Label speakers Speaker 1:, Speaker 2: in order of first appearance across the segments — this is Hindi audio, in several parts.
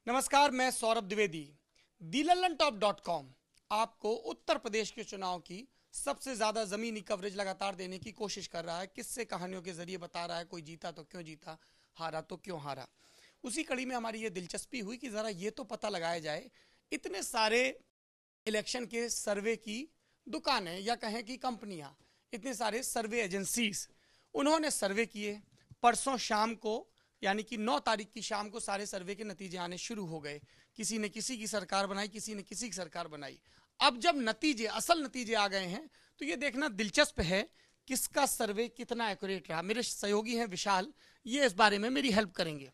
Speaker 1: नमस्कार, मैं सौरभ द्विवेदी। DLallanTop.com आपको उत्तर प्रदेश के चुनाव की सबसे ज्यादा जमीनी कवरेज लगातार देने की कोशिश कर रहा है। किस्से कहानियों के जरिए बता रहा है कोई जीता तो क्यों जीता, हारा तो क्यों हारा। उसी कड़ी में हमारी ये दिलचस्पी हुई कि जरा ये तो पता लगाया जाए, इतने सारे इलेक्शन के सर्वे की दुकानें या कहें कि कंपनियां, इतने सारे सर्वे एजेंसीज, उन्होंने सर्वे किए। परसों शाम को यानी कि 9 तारीख की शाम को सारे सर्वे के नतीजे आने शुरू हो गए। किसी ने किसी की सरकार बनाई, किसी ने किसी की सरकार बनाई। अब जब नतीजे, असल नतीजे आ गए हैं, तो ये देखना दिलचस्प है किसका सर्वे कितना एक्यूरेट रहा। मेरे सहयोगी हैं विशाल, ये इस बारे में मेरी हेल्प करेंगे।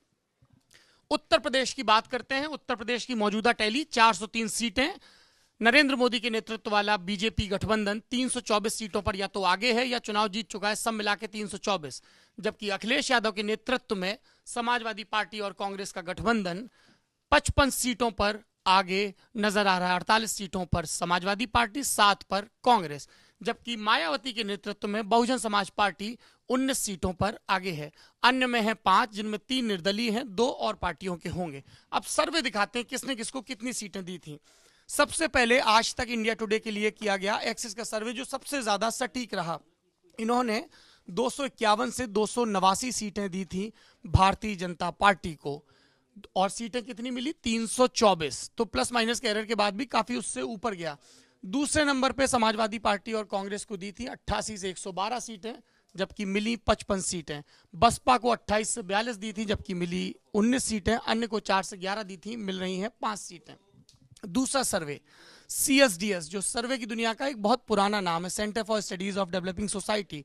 Speaker 1: उत्तर प्रदेश की बात करते हैं। उत्तर प्रदेश की मौजूदा टैली 403 सीटें। नरेंद्र मोदी के नेतृत्व वाला बीजेपी गठबंधन 324 सीटों पर या तो आगे है या चुनाव जीत चुका है, सब मिला के 324। जबकि अखिलेश यादव के नेतृत्व में समाजवादी पार्टी और कांग्रेस का गठबंधन 55 सीटों पर आगे नजर आ रहा है। 48 सीटों पर समाजवादी पार्टी, 7 पर कांग्रेस। जबकि मायावती के नेतृत्व में बहुजन समाज पार्टी 19 सीटों पर आगे है। अन्य में है 5, जिनमें 3 निर्दलीय हैं, 2 और पार्टियों के होंगे। अब सर्वे दिखाते हैं किसने किसको कितनी सीटें दी थी। सबसे पहले आज तक इंडिया टुडे के लिए किया गया एक्सिस का सर्वे, जो सबसे ज्यादा सटीक रहा। इन्होंने 251 से 289 सीटें दी थी भारतीय जनता पार्टी को, और सीटें कितनी मिली? 324। तो प्लस माइनस के एरर के बाद भी काफी उससे ऊपर गया। दूसरे नंबर पे समाजवादी पार्टी और कांग्रेस को दी थी 88 से 112 सीटें, जबकि मिली 55 सीटें। बसपा को 28 से 42 दी थी, जबकि मिली 19 सीटें। अन्य को 4 से 11 दी थी, मिल रही हैं 5 सीटें। दूसरा सर्वे CSDS, जो सर्वे की दुनिया का एक बहुत पुराना नाम है, centre for studies of developing society.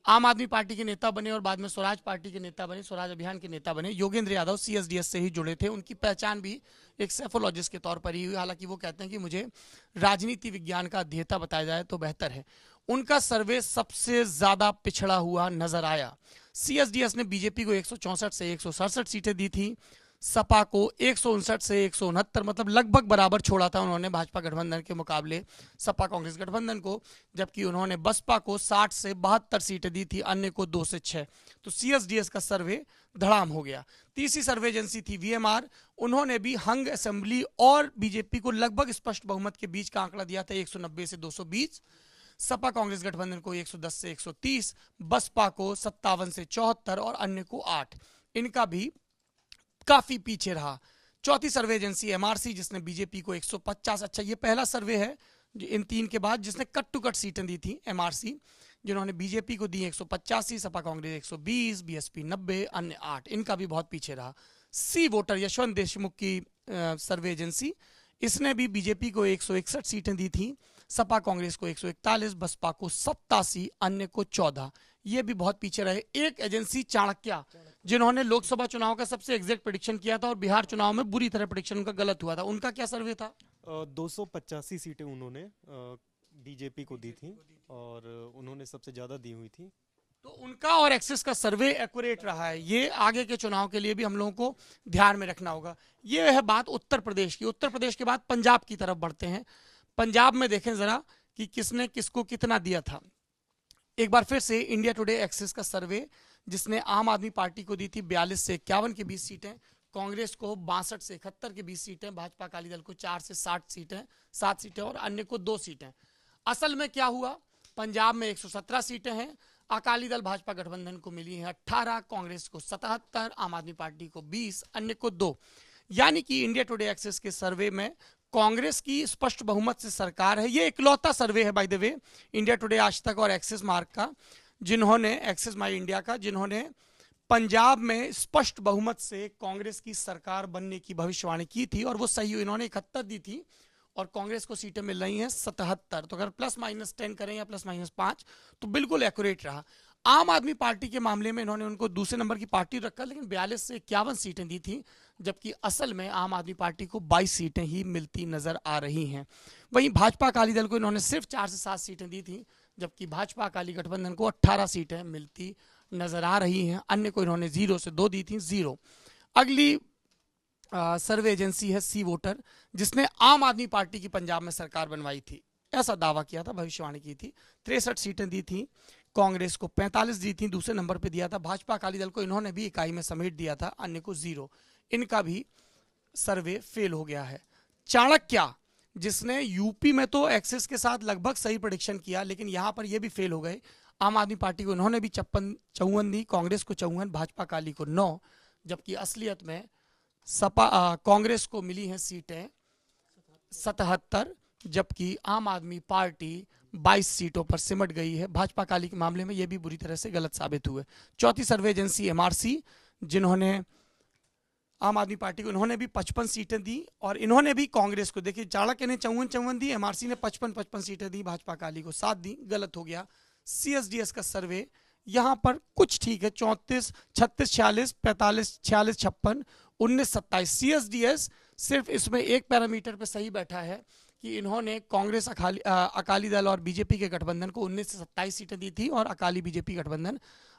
Speaker 1: आम आदमी पार्टी के नेता बने और बाद में स्वराज पार्टी के नेता बने, स्वराज अभियान के नेता बने। योगेंद्र यादव CSDS से ही जुड़े थे। उनकी पहचान भी एक सेफोलॉजिस्ट के तौर पर ही हुई। हालांकि वो कहते हैं कि मुझे राजनीति विज्ञान का अध्येता बताया जाए तो बेहतर है। उनका सर्वे सबसे ज्यादा पिछड़ा हुआ नजर आया। CSDS ने बीजेपी को 164 से 167 सीटें दी थी, सपा को 159 से 169, मतलब लगभग बराबर छोड़ा था उन्होंने भाजपा गठबंधन के मुकाबले सपा कांग्रेस गठबंधन को। जबकि उन्होंने बसपा को 60 से 72 सीटें दी थी, अन्य को 2 से 6। तो CSDS का सर्वे धड़ाम हो गया। तीसरी सर्वे एजेंसी थी VMR। उन्होंने भी हंग असेंबली और बीजेपी को लगभग स्पष्ट बहुमत के बीच का आंकड़ा दिया था, 190 से 220। सपा कांग्रेस गठबंधन को 110 से 130, बसपा को 57 से 74 और अन्य को 8। इनका भी काफी पीछे रहा। चौथी सर्वे एजेंसी MRC, जिसने बीजेपी को 150, अच्छा ये पहला सर्वे है इन 3 के बाद जिसने कट टू कट सीटें दी थी, MRC, जिन्होंने बीजेपी को दी 185, सपा कांग्रेस 120, BSP 90, अन्य 8। इनका भी बहुत पीछे रहा। सी वोटर, यशवंत देशमुख की सर्वे एजेंसी, इसने भी बीजेपी को 161 सीटें दी थी, सपा कांग्रेस को 141, बसपा को 87, अन्य को 14। ये भी बहुत पीछे रहे। एक एजेंसी चाणक्य, जिन्होंने लोकसभा चुनाव का सबसे एग्जैक्ट प्रेडिक्शन किया था और बिहार चुनाव में बुरी तरह प्रेडिक्शन उनका गलत हुआ था, उनका क्या सर्वे था?
Speaker 2: 285 सीटें उन्होंने बीजेपी को दी थी और उन्होंने सबसे ज्यादा दी हुई थी।
Speaker 1: तो उनका और एक्सिस का सर्वे एक्यूरेट रहा है। ये आगे के चुनाव के लिए भी हम लोगों को ध्यान में रखना होगा। ये है बात उत्तर प्रदेश की। उत्तर प्रदेश के बाद पंजाब की तरफ बढ़ते हैं। पंजाब में देखें जरा कि किसने किसको कितना दिया था। एक बार फिर से इंडिया टुडे एक्सिस का सर्वे, जिसने आम आदमी पार्टी को दी थी 42 से 51 के 20 सीटें, कांग्रेस को 62 से 71 के 20 सीटें, भाजपा अकाली दल को 4 से 60 सीटें, 7 सीटें और अन्य को 2 सीटें। असल में क्या हुआ? पंजाब में 117 सीटें हैं, अकाली दल भाजपा गठबंधन को मिली हैं 18, कांग्रेस को 77, आम आदमी पार्टी को 20, अन्य को 2। यानी कि इंडिया टुडे एक्सिस के सर्वे में कांग्रेस की स्पष्ट बहुमत से सरकार है। ये इकलौता सर्वे है by the way India today आज तक और एक्सिस मार्क का, जिन्होंने, एक्सिस माई इंडिया का, जिन्होंने पंजाब में स्पष्ट बहुमत से कांग्रेस की सरकार बनने की भविष्यवाणी की थी, और वो सही हुई। इन्होंने 71 दी थी और कांग्रेस को सीटें मिल रही हैं 77। तो अगर प्लस माइनस 10 करें या प्लस माइनस 5 तो बिल्कुल एक्यूरेट रहा। आम आदमी पार्टी के मामले में इन्होंने उनको दूसरे नंबर की पार्टी रखा, लेकिन 42 से 51 सीटें दी थी, जबकि असल में आम आदमी पार्टी को 22 सीटें ही मिलती नजर आ रही हैं। वहीं भाजपा अकाली दल को इन्होंने सिर्फ 4 से 7 सीटें दी थी, जबकि भाजपा अकाली गठबंधन को 18 सीटें मिलती नजर आ रही हैं। अन्य को इन्होंने 0 से 2 दी थी, 0। अगली सर्वे एजेंसी है सी वोटर, जिसने आम आदमी पार्टी की पंजाब में सरकार बनवाई थी, ऐसा दावा किया था, भविष्यवाणी की थी। 63 सीटें दी थी, कांग्रेस को 45 दी थी, दूसरे नंबर पे दिया था। भाजपा अकाली दल को इन्होंने भी इकाई में समेट दिया था, अन्य को 0। इनका भी सर्वे फेल हो गया है। चाणक्य, जिसने यूपी में तो एक्सिस के साथ लगभग सही प्रेडिक्शन किया, लेकिन यहां पर ये भी फेल हो गए। आम आदमी पार्टी को इन्होंने भी 54 दी, कांग्रेस को 54, भाजपा काली को 9, जबकि असलियत में कांग्रेस को मिली हैं सीटें 77, जबकि आम आदमी पार्टी 22 सीटों पर सिमट गई है। भाजपा काली के मामले में यह भी बुरी तरह से गलत साबित हुए। चौथी सर्वे एजेंसी एमआरसी, जिन्होंने आम आदमी पार्टी को, इन्होंने भी 55 सीटें दी, और इन्होंने भी कांग्रेस को, देखिए चाणक्य ने 54 दी, एमआरसी ने 55 सीटें दी, भाजपा काली को 7 दी, गलत हो गया। सीएसडीएस का सर्वे यहां पर कुछ ठीक है, 34, 36, 46, 45, 46, 56, 19, 27। सीएसडीएस सिर्फ इसमें एक पैरामीटर पे सही बैठा है कि इन्होंने कांग्रेस, अकाली दल और बीजेपी के गठबंधन को 19 से 27 सीटें दी थी, और अकाली बीजेपी गठबंधन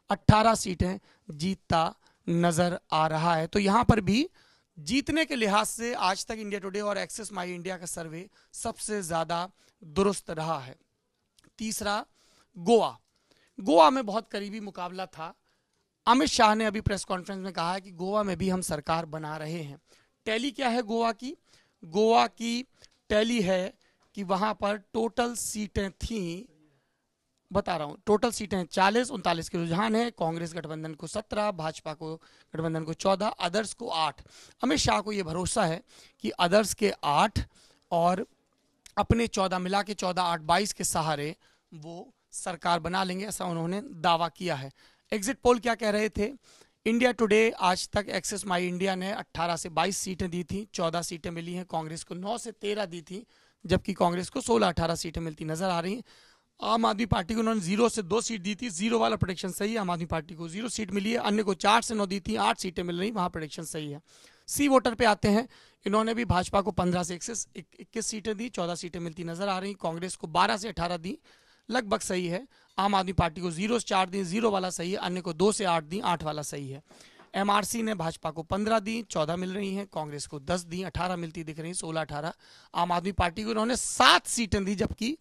Speaker 1: 18 सीटें जीतता नजर आ रहा है। तो यहां पर भी जीतने के लिहाज से आज तक इंडिया टुडे और एक्सिस माई इंडिया का सर्वे सबसे ज्यादा दुरुस्त रहा है। तीसरा, गोवा। गोवा में बहुत करीबी मुकाबला था। अमित शाह ने अभी प्रेस कॉन्फ्रेंस में कहा है कि गोवा में भी हम सरकार बना रहे हैं। टैली क्या है गोवा की? गोवा की टैली है कि वहां पर टोटल सीटें थी, बता रहा हूं, टोटल सीटें 40, 39 के रुझान है। कांग्रेस गठबंधन को 17, भाजपा को गठबंधन को 14, अदर्स को 8। अमित शाह को यह भरोसा है कि अदर्स के 8 और अपने 14 मिला के 14, 8, 22 के सहारे वो सरकार बना लेंगे, ऐसा उन्होंने दावा किया है। एग्जिट पोल क्या कह रहे थे? इंडिया टुडे आज तक एक्सिस माई इंडिया ने 18 से 22 सीटें दी थी, 14 सीटें मिली हैं। कांग्रेस को 9 से 13 दी थी, जबकि कांग्रेस को 16-18 सीटें मिलती नजर आ रही हैं। आम आदमी पार्टी को उन्होंने 0 से 2 सीट दी थी, 0 वाला प्रेडिक्शन सही है, आम आदमी पार्टी को 0 सीट मिली है। अन्य को 4 से 9 दी थी, 8 सीटें मिल रही, वहां प्रेडिक्शन सही है। सी वोटर पे आते हैं, इन्होंने भी भाजपा को 15 से 21 सीटें दी, 14 सीटें मिलती नजर आ रही। कांग्रेस को 12 से 18 दी, लगभग सही है। आम आदमी पार्टी को 0 से 4 दी, 0 वाला सही है। अन्य को 2 से 8 दी, 8 वाला सही है। एमआरसी ने भाजपा को 15 दी, 14 मिल रही हैं। कांग्रेस को 10 दी, 18 मिलती दिख रही, 16-18। आम आदमी पार्टी को इन्होंने 7 सीटें दी, जबकि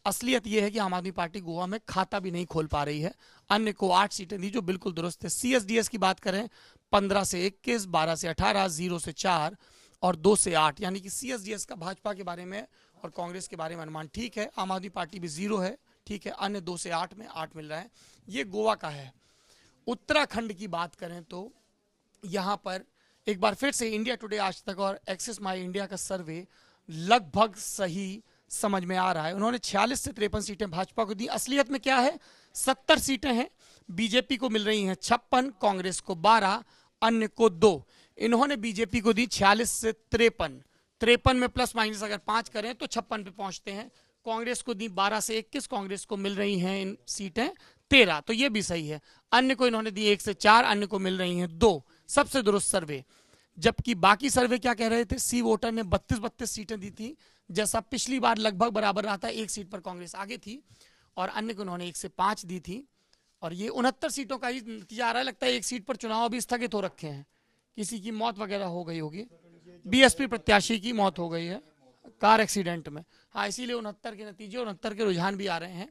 Speaker 1: असलियत यह है कि आम आदमी पार्टी गोवा में खाता भी नहीं खोल पा रही है। अन्य को 8 सीटें दी, जो बिल्कुल दुरुस्त है। सीएसडीएस की बात करें, 15 से 21, 12 से 18, 0 से 4 और 2 से 8, यानी कि सीएसडीएस का भाजपा के बारे में और कांग्रेस के बारे में अनुमान ठीक है। आम आदमी पार्टी भी 0 है, ठीक है। अन्य 2 से 8 में 8 मिल रहा है। ये गोवा का है। उत्तराखंड की बात करें तो यहां पर एक बार फिर से इंडिया टुडे आज तक और एक्सिस माई इंडिया का सर्वे लगभग सही समझ में आ रहा है। उन्होंने 46 से 53 सीटें भाजपा को दी। असलियत में क्या है? 70 सीटें हैं, बीजेपी को मिल रही हैं 56, कांग्रेस को 12, अन्य को 2। इन्होंने बीजेपी को दी 46 से 53, 53 में प्लस माइनस अगर 5 करें तो 56 पे पहुंचते हैं। कांग्रेस को दी 12 से 21, कांग्रेस को मिल रही हैं इन सीटें 13, तो ये भी सही है। अन्य को इन्होंने दी 1 से 4, अन्य को मिल रही हैं 2, सबसे दुरुस्त सर्वे। जबकि बाकी सर्वे क्या कह रहे थे? सी वोटर ने 32 सीटें दी थी, जैसा पिछली बार लगभग बराबर रहा था, 1 सीट पर कांग्रेस आगे थी, और अन्य को उन्होंने 1 से 5 दी थी। और ये 69 सीटों का ही नतीजा आ रहा है। लगता है 1 सीट पर चुनाव अभी स्थगित हो रखे हैं, किसी की मौत वगैरह हो गई होगी, बीएसपी प्रत्याशी की मौत हो गई है कार एक्सीडेंट में। हाँ, इसीलिए 69 के नतीजे, 69 के रुझान भी आ रहे हैं,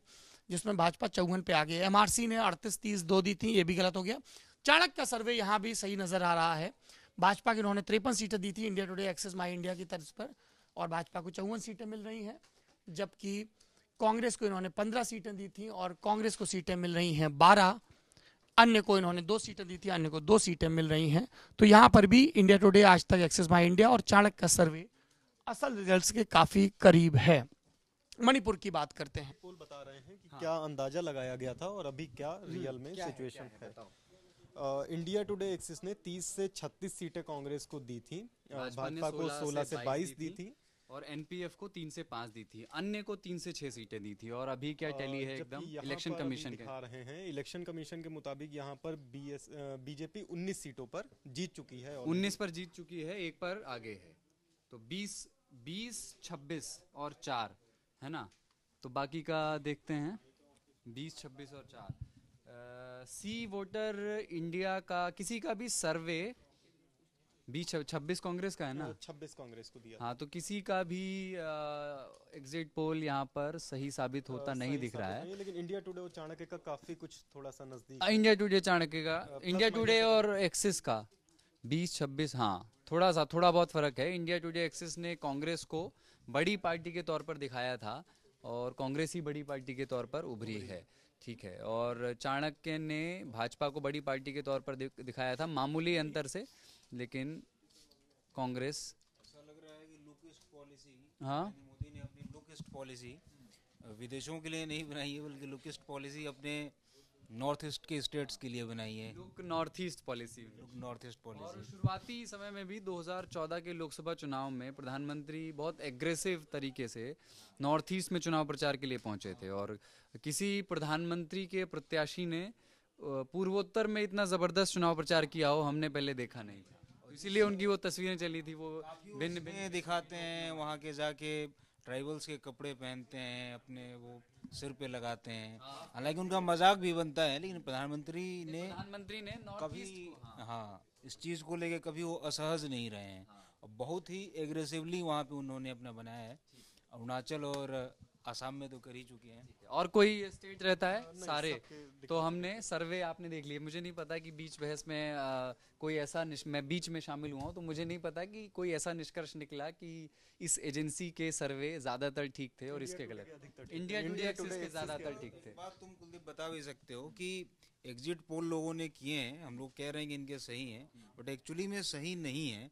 Speaker 1: जिसमें भाजपा 54 पे आ गई है। एमआरसी ने 38-30-2 दी थी, ये भी गलत हो गया। चाणक्य का सर्वे यहाँ भी सही नजर आ रहा है। भाजपा की उन्होंने 53 सीटें दी थी इंडिया टुडे एक्सिस माई इंडिया की तर्ज पर, और भाजपा को 54 सीटें मिल रही हैं, जबकि कांग्रेस को इन्होंने 15 सीटें दी थी और कांग्रेस को सीटें मिल रही हैं 12, अन्य को इन्होंने 2 सीटें दी थी, अन्य को 2 सीटें मिल रही हैं। तो यहाँ पर भी इंडिया टुडे आज तक एक्सिस माई इंडिया और चाणक्य का सर्वे असल रिजल्ट्स के काफी करीब है। मणिपुर की बात करते हैं।
Speaker 2: पोल बता रहे हैं कि क्या अंदाजा लगाया गया था और अभी क्या रियल में सिचुएशन है। इंडिया टुडे एक्सिस ने 30 से 36 सीटें कांग्रेस को दी थी, भाजपा को 16 से 22 दी थी,
Speaker 3: और एनपीएफ को 3 से 5 दी थी, अन्य को 3 से 6 सीटें दी थी। और अभी क्या टैली है एकदम इलेक्शन कमीशन के
Speaker 2: दिखा रहे हैं, इलेक्शन कमीशन के मुताबिक यहाँ पर बीजेपी 19 सीटों पर जीत चुकी है,
Speaker 3: 19 पर जीत चुकी है, 1 पर आगे है। तो 20, 26 और 4 है ना। तो बाकी का देखते हैं, 20, 26 और 4। सी वोटर इंडिया का किसी का भी सर्वे 26 कांग्रेस का है ना,
Speaker 2: 26 कांग्रेस को दिया।
Speaker 3: हाँ, तो किसी का भी एग्जिट पोल यहाँ पर सही साबित होता नहीं दिख रहा है।
Speaker 2: लेकिन इंडिया टुडे और चाणक्य का काफी कुछ थोड़ा सा नजदीक,
Speaker 3: इंडिया टुडे चाणक्य का, इंडिया टुडे और एक्सिस का 20-26, हाँ थोड़ा बहुत फर्क है। इंडिया टुडे एक्सिस ने कांग्रेस को बड़ी पार्टी के तौर पर दिखाया था और कांग्रेस ही बड़ी पार्टी के तौर पर उभरी है, ठीक है। और चाणक्य ने भाजपा को बड़ी पार्टी के तौर पर दिखाया था मामूली अंतर से, लेकिन कांग्रेस
Speaker 4: ऐसा लग रहा है कि लुकिस्ट पॉलिसी,
Speaker 3: हाँ
Speaker 4: मोदी ने अपनी लुकिस्ट पॉलिसी विदेशों के लिए नहीं बनाई है, बल्कि लुकिस्ट पॉलिसी अपने नॉर्थ ईस्ट के स्टेट्स के लिए बनाई है।
Speaker 3: Look north east policy.
Speaker 4: North east
Speaker 3: और
Speaker 4: पॉलिसी
Speaker 3: शुरुआती समय में भी 2014 के लोकसभा चुनाव में प्रधानमंत्री बहुत एग्रेसिव तरीके से नॉर्थ ईस्ट में चुनाव प्रचार के लिए पहुंचे थे, और किसी प्रधानमंत्री के प्रत्याशी ने पूर्वोत्तर में इतना ज़बरदस्त चुनाव प्रचार किया हो हमने पहले देखा नहीं था। इसीलिए उनकी वो तस्वीरें चली थी, वो भिन्न भिन्न
Speaker 4: दिखाते हैं, वहाँ के जाके ट्राइबल्स के कपड़े पहनते हैं, अपने वो सिर पे लगाते हैं। हालांकि उनका मजाक भी बनता है, लेकिन प्रधानमंत्री ने
Speaker 3: नॉर्थ
Speaker 4: कभी
Speaker 3: ईस्ट
Speaker 4: हाँ इस चीज़ को लेके कभी वो असहज नहीं रहे हैं, और बहुत ही एग्रेसिवली वहाँ पे उन्होंने अपना बनाया है। अरुणाचल और आसाम में तो कर ही चुके हैं।
Speaker 3: और कोई स्टेट रहता है सारे, तो हमने सर्वे आपने देख लिया। मुझे नहीं पता कि बीच बहस में कोई ऐसा मैं बीच में शामिल हुआ हूँ, तो मुझे नहीं पता कि कोई ऐसा निष्कर्ष निकला कि इस एजेंसी के सर्वे ज्यादातर ठीक थे और इसके गलत। इंडिया टुडे एक्सिस के ज्यादातर ठीक थे।
Speaker 4: बात तुम कुलदीप बता भी सकते हो कि एग्जिट पोल लोगों ने किए हैं, हम लोग कह रहे हैं कि इनके सही हैं, बट एक्चुअली में सही नहीं है।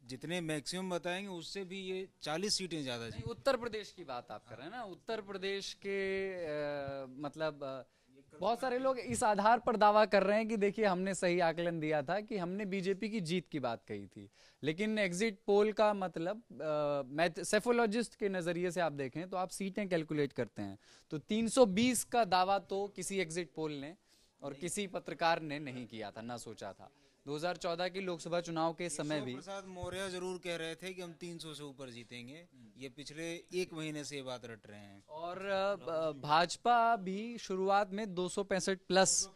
Speaker 4: जितने मैक्सिमम बताएंगे उससे भी ये 40 सीटें ज़्यादा जी।
Speaker 3: उत्तर प्रदेश की बात आप कर रहे हैं ना, उत्तर प्रदेश के मतलब बहुत सारे लोग इस आधार पर दावा कर रहे हैं कि देखिए हमने सही आकलन दिया था कि हमने बीजेपी की जीत की बात कही थी, लेकिन एग्जिट पोल का मतलब सेफोलॉजिस्ट के नजरिए से आप देखें तो आप सीटें कैलकुलेट करते हैं, तो 320 का दावा तो किसी एग्जिट पोल ने और किसी पत्रकार ने नहीं किया था, ना सोचा था। 2014 की लोकसभा चुनाव के समय भी
Speaker 4: प्रसाद मौर्य जरूर कह रहे थे कि हम 300 से ऊपर जीतेंगे, ये पिछले एक महीने से ये बात रट रहे हैं।
Speaker 3: और भाजपा भी शुरुआत में 265 प्लस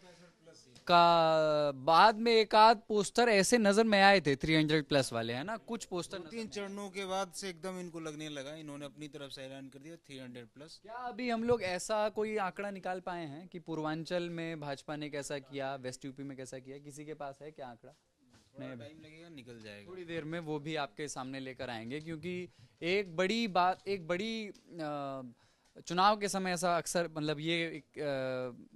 Speaker 3: का, बाद में एक आध पोस्टर ऐसे नजर में आए थे 300 प्लस वाले, है ना, कुछ पोस्टर
Speaker 4: 3 चरणों के बाद से एकदम इनको लगने लगा, इन्होंने अपनी तरफ से ऐलान कर दिया 300 प्लस।
Speaker 3: क्या अभी हम लोग ऐसा कोई आंकड़ा निकाल पाए हैं कि पूर्वांचल में भाजपा ने कैसा किया, वेस्ट यूपी में कैसा किया? किसी के पास है क्या आंकड़ा?
Speaker 4: टाइम लगेगा, निकल जाएगा
Speaker 3: थोड़ी देर में वो भी आपके सामने लेकर आएंगे, क्योंकि एक बड़ी चुनाव के समय ऐसा अक्सर मतलब ये एक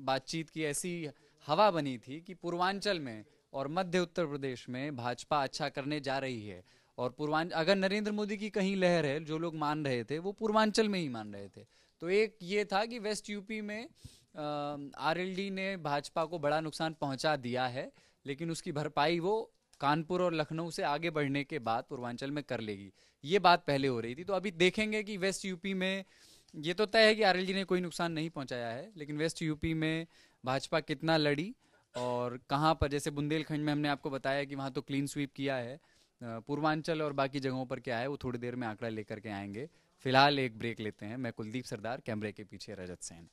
Speaker 3: बातचीत की ऐसी हवा बनी थी कि पूर्वांचल में और मध्य उत्तर प्रदेश में भाजपा अच्छा करने जा रही है, और पूर्वांचल अगर नरेंद्र मोदी की कहीं लहर है, जो लोग मान रहे थे वो पूर्वांचल में ही मान रहे थे। तो एक ये था कि वेस्ट यूपी में आरएलडी ने भाजपा को बड़ा नुकसान पहुंचा दिया है, लेकिन उसकी भरपाई वो कानपुर और लखनऊ से आगे बढ़ने के बाद पूर्वांचल में कर लेगी, ये बात पहले हो रही थी। तो अभी देखेंगे कि वेस्ट यूपी में ये तो तय है कि आरएलडी ने कोई नुकसान नहीं पहुंचाया है, लेकिन वेस्ट यूपी में भाजपा कितना लड़ी और कहाँ पर, जैसे बुंदेलखंड में हमने आपको बताया कि वहाँ तो क्लीन स्वीप किया है, पूर्वांचल और बाकी जगहों पर क्या है वो थोड़ी देर में आंकड़ा लेकर के आएंगे। फिलहाल एक ब्रेक लेते हैं। मैं कुलदीप सरदार, कैमरे के पीछे रजत सेन।